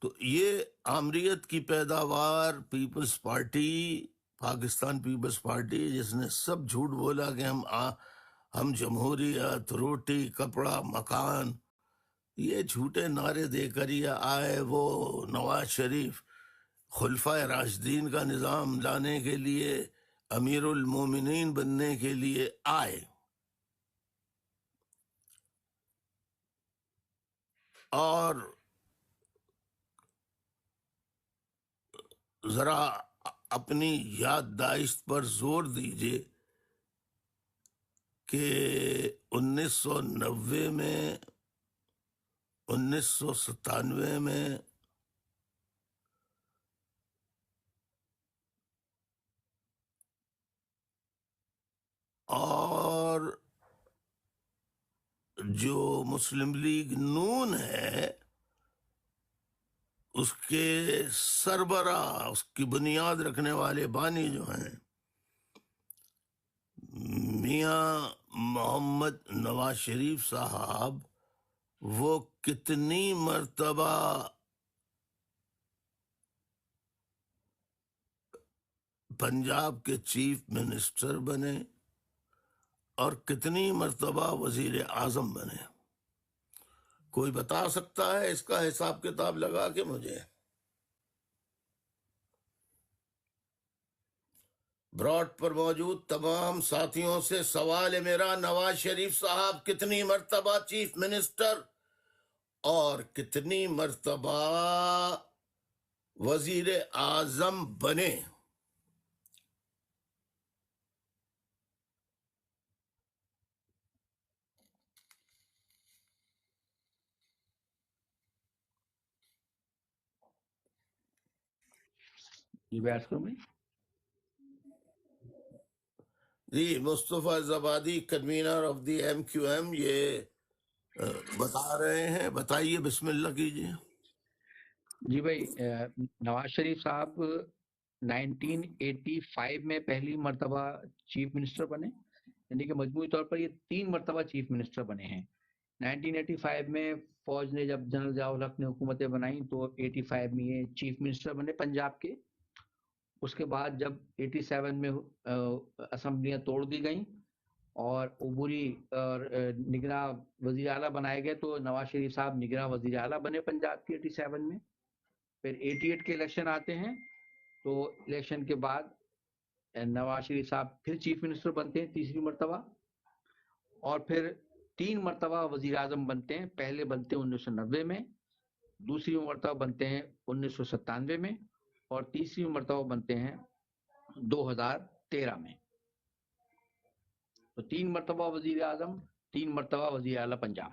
تو یہ آمریت کی پیداوار پیپلز پارٹی، پاکستان پیپلز پارٹی، جس نے سب جھوٹ بولا کہ ہم جمہوریت، روٹی، کپڑا، مکان، یہ جھوٹے نعرے دے کر یہ آئے. وہ نواز شریف خلفائے راشدین کا نظام لانے کے لیے، امیر المومنین بننے کے لیے آئے، اور ذرا اپنی یادداشت پر زور دیجئے کہ 1990 میں، 1997 میں اور جو مسلم لیگ نون ہے اس کے سربراہ، اس کی بنیاد رکھنے والے بانی جو ہیں میاں محمد نواز شریف صاحب، وہ کتنی مرتبہ پنجاب کے چیف منسٹر بنے اور کتنی مرتبہ وزیر اعظم بنے؟ کوئی بتا سکتا ہے اس کا حساب کتاب لگا کے مجھے؟ براڈ پر موجود تمام ساتھیوں سے سوال ہے میرا، نواز شریف صاحب کتنی مرتبہ چیف منسٹر اور کتنی مرتبہ وزیر اعظم بنے؟ جی، Mustafa Zubadi, convener of the M Q M, یہ بتا رہے ہیں. بتائیے، بسم اللہ کیجیے. جی بھائی، نواز شریف صاحب 1985 میں پہلی مرتبہ چیف منسٹر بنے، یعنی کہ مجموعی طور پر یہ 3 مرتبہ چیف منسٹر بنے ہیں. 1985 میں فوج نے جب جنرل ضیاء الحق نے حکومتیں بنائیں تو 85 میں یہ چیف منسٹر بنے پنجاب کے. اس کے بعد جب 87 میں اسمبلیاں توڑ دی گئیں اور عبوری اور نگراں وزیر اعلیٰ بنائے گئے تو نواز شریف صاحب نگراں وزیر اعلیٰ بنے پنجاب کے 87 میں. پھر 88 کے الیکشن آتے ہیں تو الیکشن کے بعد نواز شریف صاحب پھر چیف منسٹر بنتے ہیں تیسری مرتبہ، اور پھر 3 مرتبہ وزیر اعظم بنتے ہیں. پہلے بنتے ہیں 1990 میں، دوسری مرتبہ بنتے ہیں 1997 میں، اور تیسری مرتبہ بنتے ہیں 2013 میں. تو 3 مرتبہ وزیر اعظم، 3 مرتبہ وزیر اعلیٰ پنجاب.